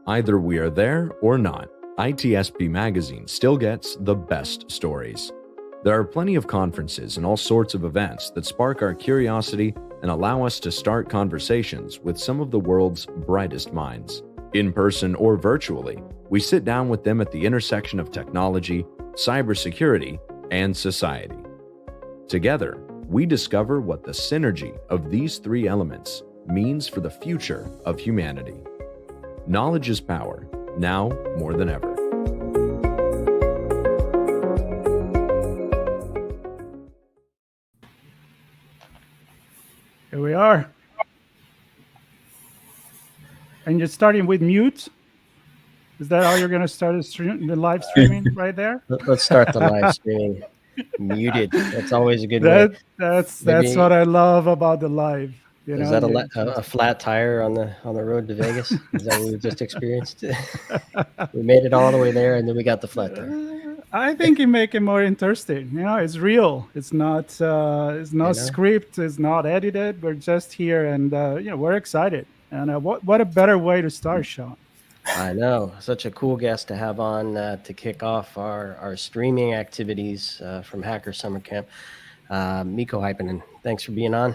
Either we are there or not, ITSPmagazine still gets the best stories. There are plenty of conferences and all sorts of events that spark our curiosity and allow us to start conversations with some of the world's brightest minds. In person or virtually, we sit down with them at the intersection of technology, cybersecurity, and society. Together, we discover what the synergy of these three elements means for the future of humanity. Knowledge is power, now more than ever. Here we are. And you're starting with mute? Is that how you're going to start the live streaming right there? Let's start the live streaming muted. That's always a good way. That's what I love about the live. Is that a flat tire on the road to Vegas? Is that what we just experienced? We made it all the way there, and then we got the flat tire. I think it make it more interesting. It's real. It's not script. It's not edited. We're just here, and we're excited. And what a better way to start, Sean? I know, such a cool guest to have on to kick off our streaming activities from Hacker Summer Camp. Mikko Hypponen, thanks for being on.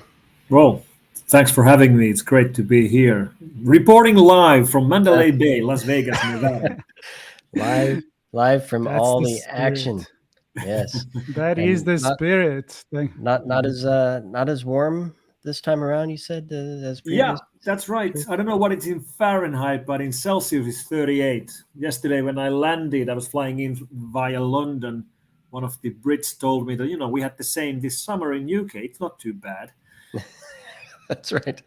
Well, thanks for having me. It's great to be here. Reporting live from Mandalay Bay, Las Vegas, Nevada. live from all the action. Yes. That is the spirit. Not as warm this time around, you said, as previous? Yeah, that's right. I don't know what it's in Fahrenheit, but in Celsius it's 38. Yesterday when I landed, I was flying in via London. One of the Brits told me that, we had the same this summer in UK. It's not too bad. That's right.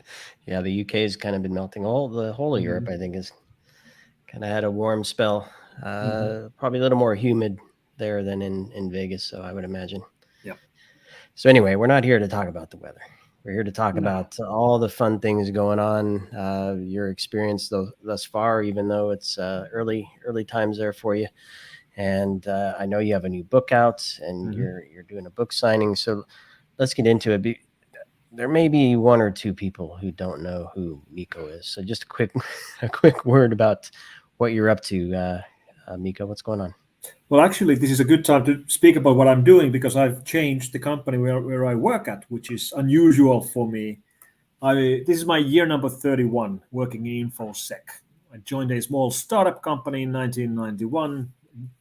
Yeah, the UK has kind of been melting. The whole of Europe, I think, has kind of had a warm spell. Probably a little more humid there than in Vegas, so I would imagine. Yeah. So anyway, we're not here to talk about the weather. We're here to talk about all the fun things going on, your experience thus far, even though it's early times there for you. And I know you have a new book out, and you're doing a book signing. So let's get into it. There may be one or two people who don't know who Mikko is. So just a quick word about what you're up to, Mikko. What's going on? Well, actually, this is a good time to speak about what I'm doing because I've changed the company where I work at, which is unusual for me. This is my year number 31 working in InfoSec. I joined a small startup company in 1991.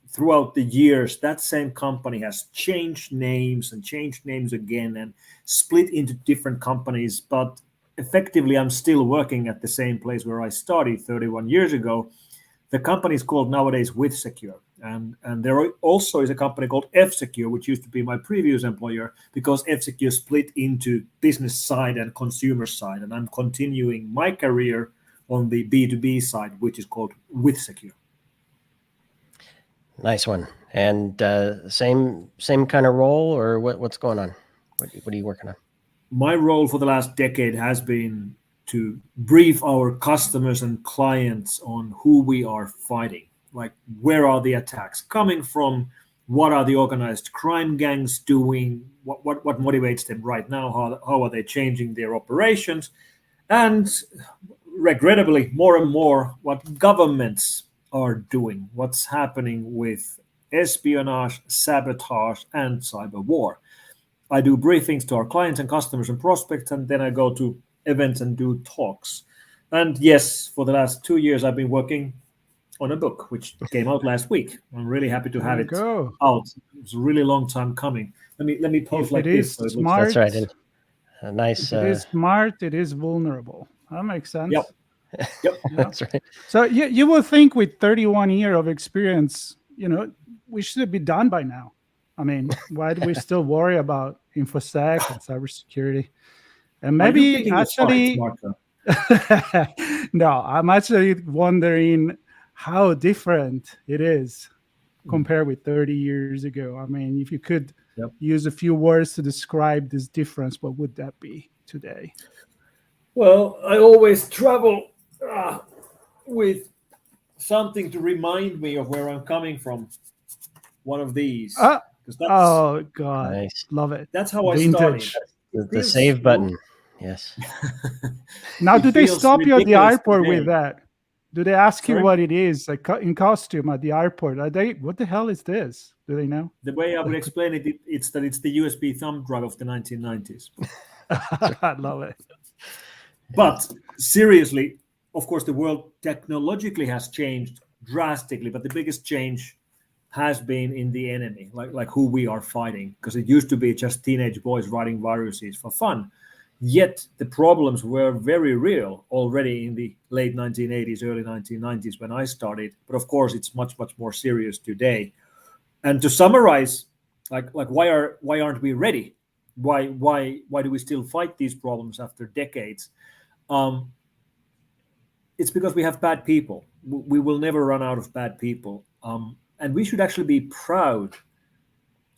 Throughout the years, that same company has changed names again and split into different companies. But effectively, I'm still working at the same place where I started 31 years ago. The company is called nowadays WithSecure. And there also is a company called F-Secure, which used to be my previous employer, because F-Secure split into business side and consumer side. And I'm continuing my career on the B2B side, which is called WithSecure. Nice one. And same kind of role, or what's going on? What are you working on? My role for the last decade has been to brief our customers and clients on who we are fighting. Like, where are the attacks coming from? What are the organized crime gangs doing? What motivates them right now? How are they changing their operations? And regrettably, more and more, what governments are doing, what's happening with espionage, sabotage, and cyber war. I do briefings to our clients and customers and prospects, and then I go to events and do talks. And yes, for the last 2 years, I've been working on a book, which came out last week. I'm really happy to have it out. It was a really long time coming. Let me pose like this. So smart, that's right. A nice. If it is smart, it is vulnerable. That makes sense. Yep. That's right. So you will think with 31 years of experience, we should be done by now. I mean, why do we still worry about InfoSec and cybersecurity? And maybe actually, no, I'm actually wondering how different it is compared with 30 years ago. I mean, if you could use a few words to describe this difference, what would that be today? Well, I always travel with something to remind me of where I'm coming from. One of these. Oh, God. Nice. Love it. That's how Vintage. I started. The save button. Yes. Now, do they stop you at the airport with that? Do they ask you Sorry? what it is, like in costume at the airport? Are they? What the hell is this? Do they know? The way I would explain it, it's that it's the USB thumb drive of the 1990s. I love it. But seriously, of course, the world technologically has changed drastically, but the biggest change has been in the enemy, like who we are fighting, because it used to be just teenage boys writing viruses for fun. Yet the problems were very real already in the late 1980s, early 1990s when I started. But of course, it's much, much more serious today. And to summarize, like why aren't we ready? Why do we still fight these problems after decades? It's because we have bad people. We will never run out of bad people. And we should actually be proud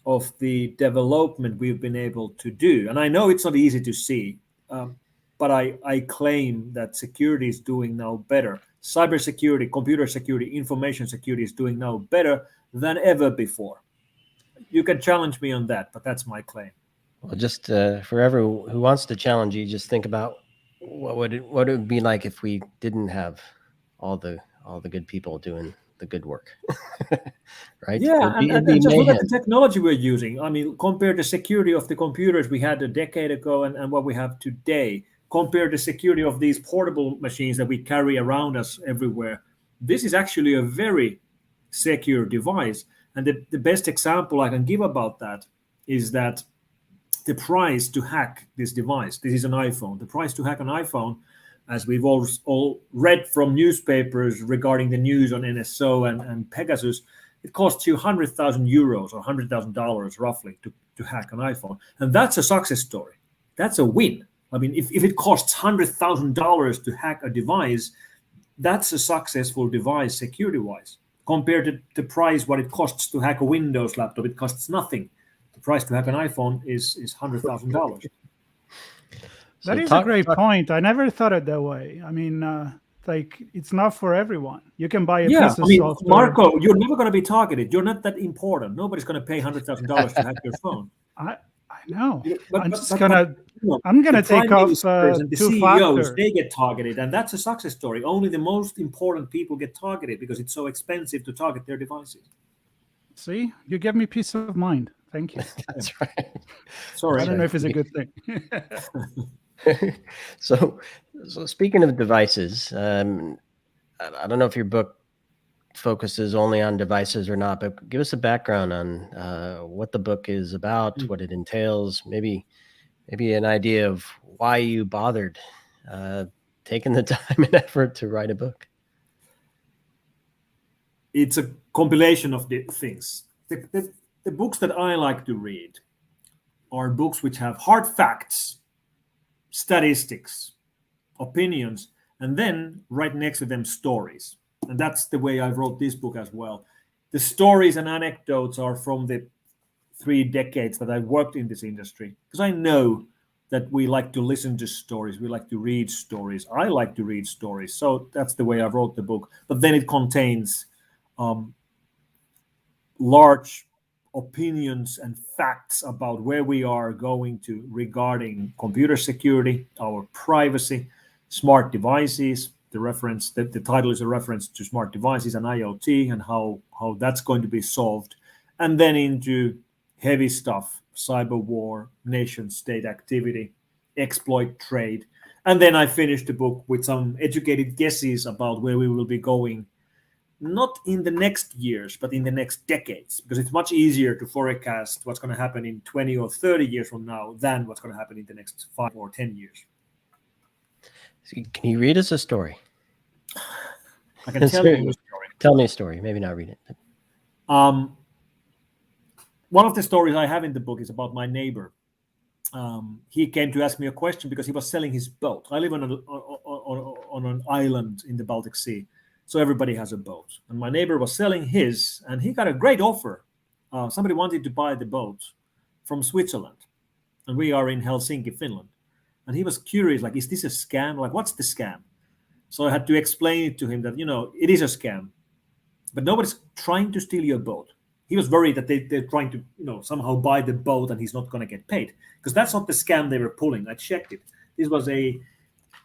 of the development we've been able to do. And I know it's not easy to see, but I claim that security is doing now better. Cybersecurity, computer security, information security is doing now better than ever before. You can challenge me on that, but that's my claim. Well, just for everyone who wants to challenge you, just think about what it would be like if we didn't have all the good people doing the good work, right? Yeah, it'd and just look at mayhem. the technology we're using. I mean, compare the security of the computers we had a decade ago and what we have today. Compare the security of these portable machines that we carry around us everywhere. This is actually a very secure device. And the best example I can give about that is that the price to hack this device, this is an iPhone, the price to hack an iPhone, as we've all read from newspapers regarding the news on NSO and Pegasus, it costs you 100,000 euros or $100,000 roughly to hack an iPhone. And that's a success story. That's a win. I mean, if it costs $100,000 to hack a device, that's a successful device security-wise. Compared to the price, what it costs to hack a Windows laptop, it costs nothing. The price to hack an iPhone is $100,000. That is a great point. I never thought it that way. I mean, like it's not for everyone. You can buy a piece of software. Marco, you're never going to be targeted. You're not that important. Nobody's going to pay $100,000 to hack your phone. I know. But I'm gonna take off and the CEOs. factor. They get targeted, and that's a success story. Only the most important people get targeted because it's so expensive to target their devices. See, you give me peace of mind. Thank you. That's right. Sorry, I don't know if it's a good thing. So speaking of devices, I don't know if your book focuses only on devices or not, but give us a background on what the book is about, what it entails, maybe an idea of why you bothered taking the time and effort to write a book. It's a compilation of the things. The books that I like to read are books which have hard facts, statistics, opinions, and then right next to them stories. And that's the way I wrote this book as well. The stories and anecdotes are from the 3 decades that I worked in this industry, because I know that we like to listen to stories. We like to read stories. I like to read stories. So that's the way I wrote the book. But then it contains large opinions and facts about where we are going to regarding computer security, our privacy, smart devices. The title is a reference to smart devices and IoT and how that's going to be solved. And then into heavy stuff, cyber war, nation state activity, exploit trade. And then I finished the book with some educated guesses about where we will be going, not in the next years, but in the next decades, because it's much easier to forecast what's going to happen in 20 or 30 years from now than what's going to happen in the next 5 or 10 years. Can you read us a story? I can tell you a story. Tell me a story. Maybe not read it. One of the stories I have in the book is about my neighbor. He came to ask me a question because he was selling his boat. I live on an island in the Baltic Sea, so everybody has a boat. And my neighbor was selling his, and he got a great offer. Somebody wanted to buy the boat from Switzerland, and we are in Helsinki, Finland. And he was curious, like, is this a scam? Like, what's the scam? So I had to explain it to him that, it is a scam, but nobody's trying to steal your boat. He was worried that they're trying to, somehow buy the boat and he's not going to get paid, because that's not the scam they were pulling. I checked it. This was a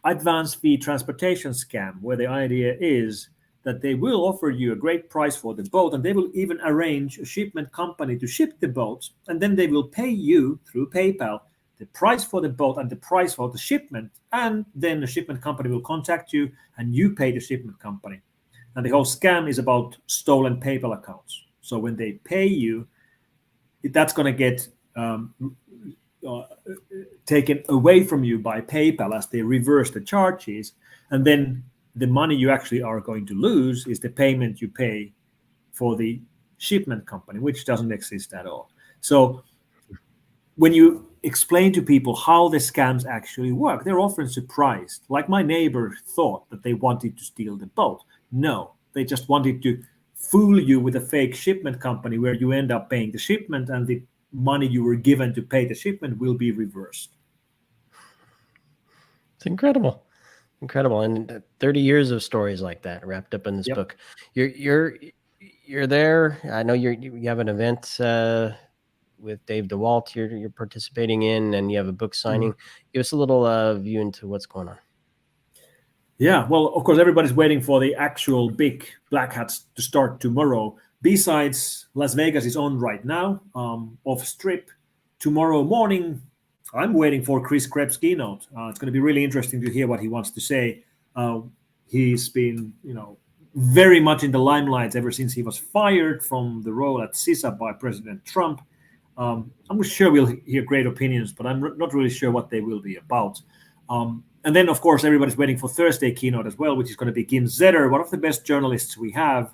advanced fee transportation scam, where the idea is that they will offer you a great price for the boat, and they will even arrange a shipment company to ship the boat, and then they will pay you through PayPal the price for the boat and the price for the shipment, and then the shipment company will contact you and you pay the shipment company. And the whole scam is about stolen PayPal accounts. So when they pay you, that's going to get taken away from you by PayPal as they reverse the charges, and then the money you actually are going to lose is the payment you pay for the shipment company, which doesn't exist at all. So when you explain to people how the scams actually work, they're often surprised. Like my neighbor thought that they wanted to steal the boat. No, they just wanted to fool you with a fake shipment company where you end up paying the shipment, and the money you were given to pay the shipment will be reversed. It's incredible. And 30 years of stories like that wrapped up in this book. You're there. I know you have an event with Dave DeWalt you're participating in, and you have a book signing. Give us a little view into what's going on. Yeah, well, of course, everybody's waiting for the actual big black hats to start tomorrow. Besides, Las Vegas is on right now, off strip. Tomorrow morning, I'm waiting for Chris Krebs' keynote. It's going to be really interesting to hear what he wants to say. He's been, very much in the limelight ever since he was fired from the role at CISA by President Trump. I'm sure we'll hear great opinions, but I'm not really sure what they will be about. And then, of course, everybody's waiting for Thursday keynote as well, which is going to be Kim Zetter, one of the best journalists we have.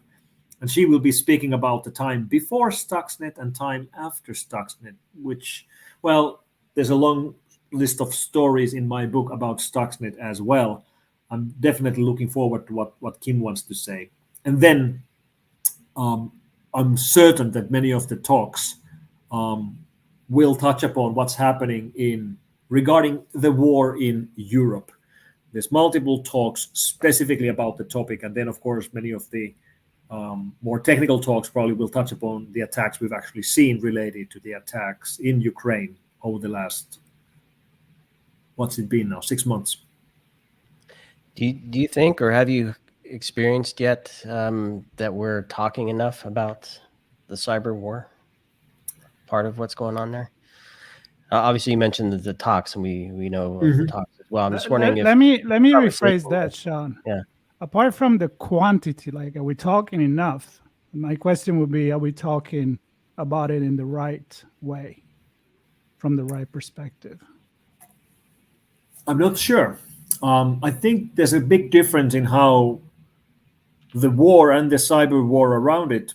And she will be speaking about the time before Stuxnet and time after Stuxnet, which, well, there's a long list of stories in my book about Stuxnet as well. I'm definitely looking forward to what Kim wants to say. And then I'm certain that many of the talks will touch upon what's happening regarding the war in Europe. There's multiple talks specifically about the topic. And then, of course, many of the more technical talks probably will touch upon the attacks we've actually seen related to the attacks in Ukraine over the last, what's it been now, 6 months. Do you think, or have you experienced yet that we're talking enough about the cyber war, part of what's going on there? Obviously, you mentioned the talks, and we know of the talks as well. I'm just wondering let me rephrase that, Sean. Yeah. Apart from the quantity, like, are we talking enough? My question would be, are we talking about it in the right way, from the right perspective? I'm not sure. I think there's a big difference in how the war and the cyber war around it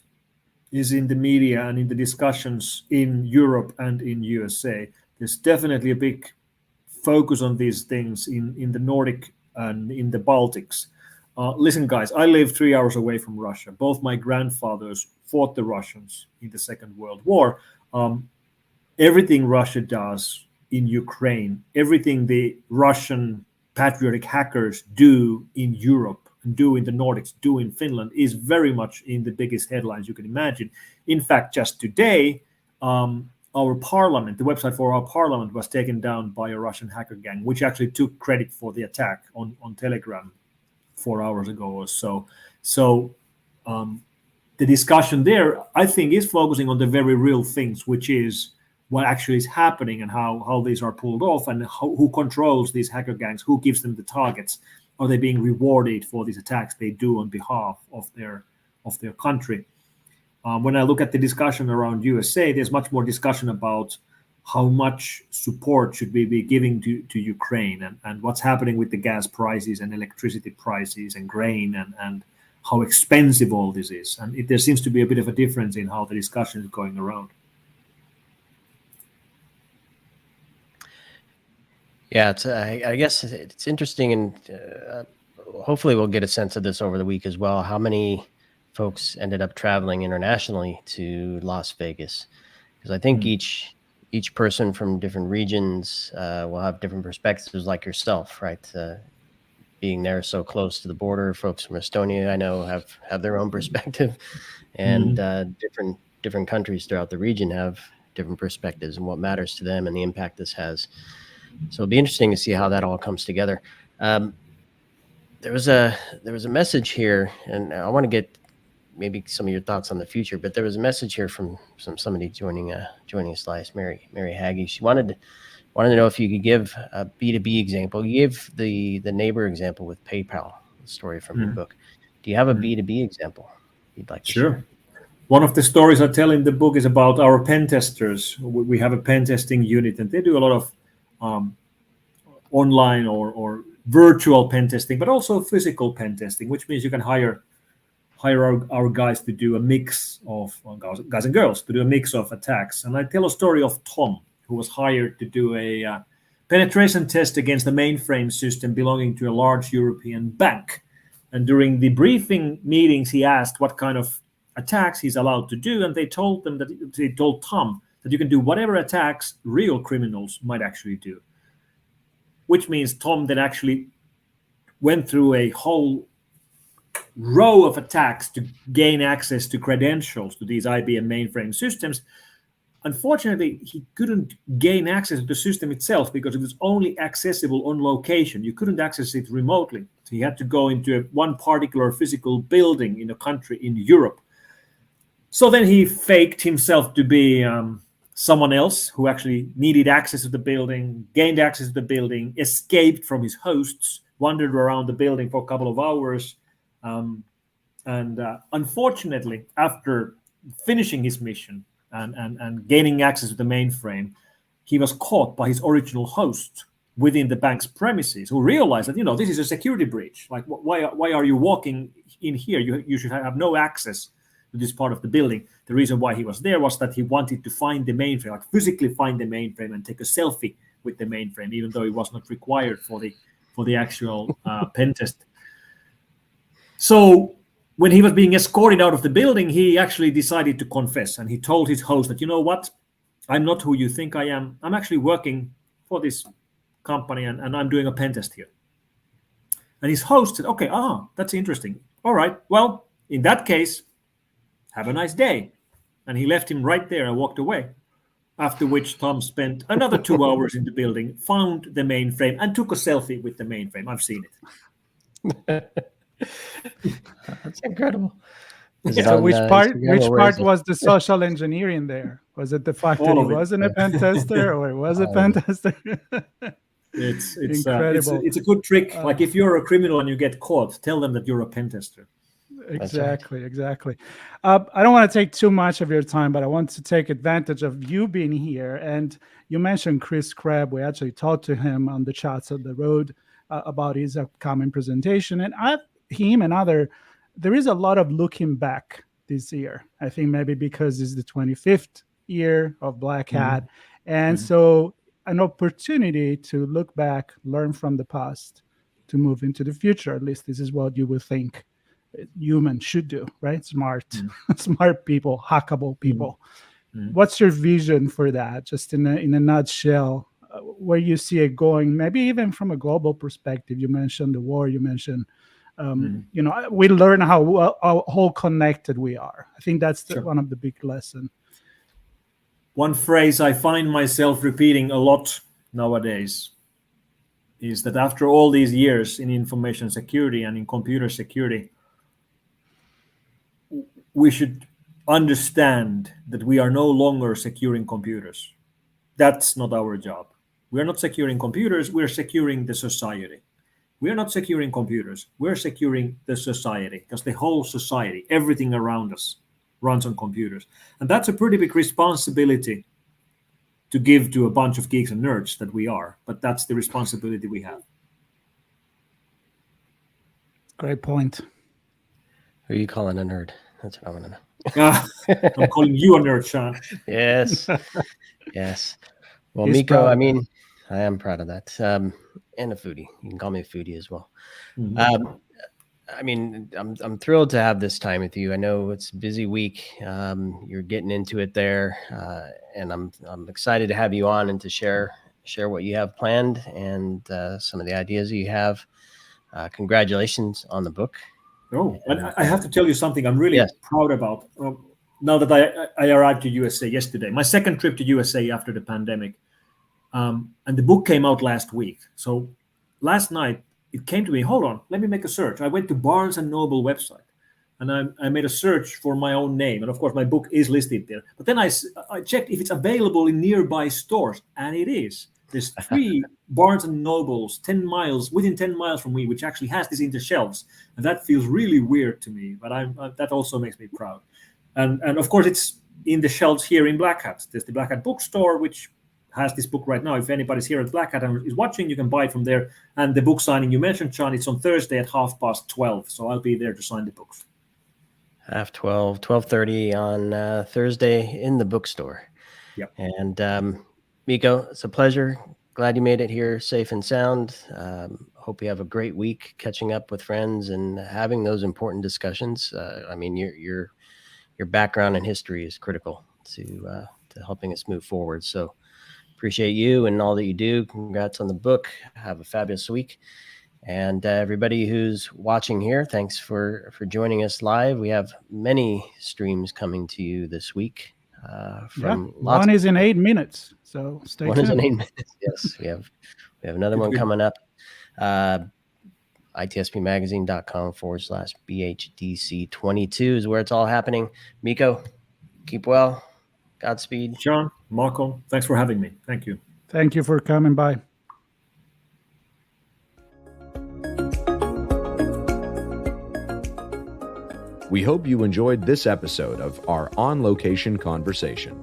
is in the media and in the discussions in Europe and in USA. There's definitely a big focus on these things in the Nordic and in the Baltics. Listen, guys, I live 3 hours away from Russia. Both my grandfathers fought the Russians in the Second World War. Everything Russia does in Ukraine, everything the Russian patriotic hackers do in Europe and do in the Nordics, do in Finland, is very much in the biggest headlines you can imagine. In fact, just today, our parliament, the website for our parliament, was taken down by a Russian hacker gang, which actually took credit for the attack on Telegram 4 hours ago or so. So the discussion there, I think, is focusing on the very real things, which is what actually is happening and how these are pulled off, and who controls these hacker gangs, who gives them the targets. Are they being rewarded for these attacks they do on behalf of their country? When I look at the discussion around USA, there's much more discussion about how much support should we be giving to Ukraine, and what's happening with the gas prices and electricity prices and grain, and how expensive all this is. And there seems to be a bit of a difference in how the discussion is going around. Yeah, I guess it's interesting, and hopefully we'll get a sense of this over the week as well. How many folks ended up traveling internationally to Las Vegas? Because I think each person from different regions will have different perspectives, like yourself, right? Being there so close to the border, folks from Estonia, I know, have their own perspective, and different countries throughout the region have different perspectives and what matters to them and the impact this has. So it'll be interesting to see how that all comes together. There was a message here, and I want to get maybe some of your thoughts on the future. But there was a message here from somebody joining us last, Mary Haggy. She wanted to know if you could give a B2B example. You gave the neighbor example with PayPal, the story from your book. Do you have a B2B example you'd like to share? One of the stories I tell in the book is about our pen testers. We have a pen testing unit, and they do a lot of online or virtual pen testing, but also physical pen testing, which means you can hire our guys to do a mix of guys and girls to do a mix of attacks. And I tell a story of Tom, who was hired to do a penetration test against the mainframe system belonging to a large European bank. And during the briefing meetings, he asked what kind of attacks he's allowed to do, and they told Tom that you can do whatever attacks real criminals might actually do. Which means Tom then actually went through a whole row of attacks to gain access to credentials to these IBM mainframe systems. Unfortunately, he couldn't gain access to the system itself because it was only accessible on location. You couldn't access it remotely. So he had to go into one particular physical building in a country in Europe. So then he faked himself to be someone else who actually needed access to the building, gained access to the building, escaped from his hosts, wandered around the building for a couple of hours. And unfortunately, after finishing his mission and gaining access to the mainframe, he was caught by his original host within the bank's premises, who realized that, this is a security breach. Like, why are you walking in here? You should have no access to this part of the building. The reason why he was there was that he wanted to find the mainframe, like physically find the mainframe and take a selfie with the mainframe, even though it was not required for the actual pen test. So when he was being escorted out of the building, he actually decided to confess, and he told his host that, you know what, I'm not who you think I am. I'm actually working for this company, and I'm doing a pen test here. And his host said, okay, that's interesting. All right, well, in that case, have a nice day. And he left him right there and walked away. After which Tom spent another 2 hours in the building, found the mainframe, and took a selfie with the mainframe. I've seen it. That's incredible. So which part was the social engineering there? Was it the fact that he wasn't a pen tester, or it was a pen tester? It's incredible. It's a good trick. Like, if you're a criminal and you get caught, tell them that you're a pen tester. Exactly. I don't want to take too much of your time, but I want to take advantage of you being here. And you mentioned Chris Krebs. We actually talked to him on the Chats of the Road about his upcoming presentation. And there is a lot of looking back this year. I think maybe because it's the 25th year of Black Hat. And so an opportunity to look back, learn from the past, to move into the future. At least this is what you would think humans should do, right? Smart people, hackable people. What's your vision for that? Just in a nutshell, where you see it going, maybe even from a global perspective. You mentioned the war, you mentioned, we learn how connected we are. I think that's one of the big lessons. One phrase I find myself repeating a lot nowadays is that after all these years in information security and in computer security, we should understand that we are no longer securing computers. That's not our job. We are not securing computers, we're securing the society. We are not securing computers, we're securing the society, because the whole society, everything around us, runs on computers. And that's a pretty big responsibility to give to a bunch of geeks and nerds that we are, but that's the responsibility we have. Great point. Who are you calling a nerd? That's what I want to know. I'm calling you a nerd, Sean. Yes. Well, He's Mikko, proud. I mean, I am proud of that. And a foodie. You can call me a foodie as well. I mean, I'm thrilled to have this time with you. I know it's a busy week. You're getting into it there, and I'm excited to have you on and to share what you have planned and some of the ideas you have. Congratulations on the book. Oh, and I have to tell you something I'm really proud about. Now that I arrived to USA yesterday, my second trip to USA after the pandemic, and the book came out last week. So last night it came to me, hold on, let me make a search. I went to Barnes & Noble website, and I made a search for my own name. And of course, my book is listed there. But then I checked if it's available in nearby stores, and it is. There's 3 Barnes & Nobles within 10 miles from me, which actually has this in the shelves. And that feels really weird to me, but that also makes me proud. And of course, it's in the shelves here in Black Hat. There's the Black Hat bookstore, which has this book right now. If anybody's here at Black Hat and is watching, you can buy it from there. And the book signing you mentioned, John, it's on Thursday at 12:30. So I'll be there to sign the books. 12:30 on Thursday in the bookstore. Yep. And Mikko, it's a pleasure. Glad you made it here safe and sound. Hope you have a great week catching up with friends and having those important discussions. I mean, your background and history is critical to helping us move forward. So appreciate you and all that you do. Congrats on the book. Have a fabulous week. And everybody who's watching here, thanks for joining us live. We have many streams coming to you this week. One is in 8 minutes, so stay tuned. One is in 8 minutes. Yes, we have another one coming up. ITSPmagazine.com/BHDC22 is where it's all happening. Mikko, keep well. Godspeed. John, Marco, thanks for having me. Thank you. Thank you for coming by. We hope you enjoyed this episode of our on-location conversation.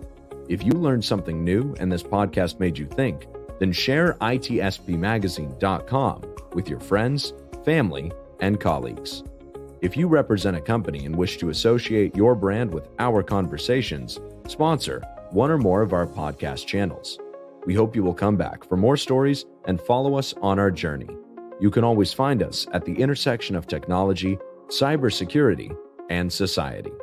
If you learned something new and this podcast made you think, then share ITSPmagazine.com with your friends, family, and colleagues. If you represent a company and wish to associate your brand with our conversations, sponsor one or more of our podcast channels. We hope you will come back for more stories and follow us on our journey. You can always find us at the intersection of technology, cybersecurity, and society.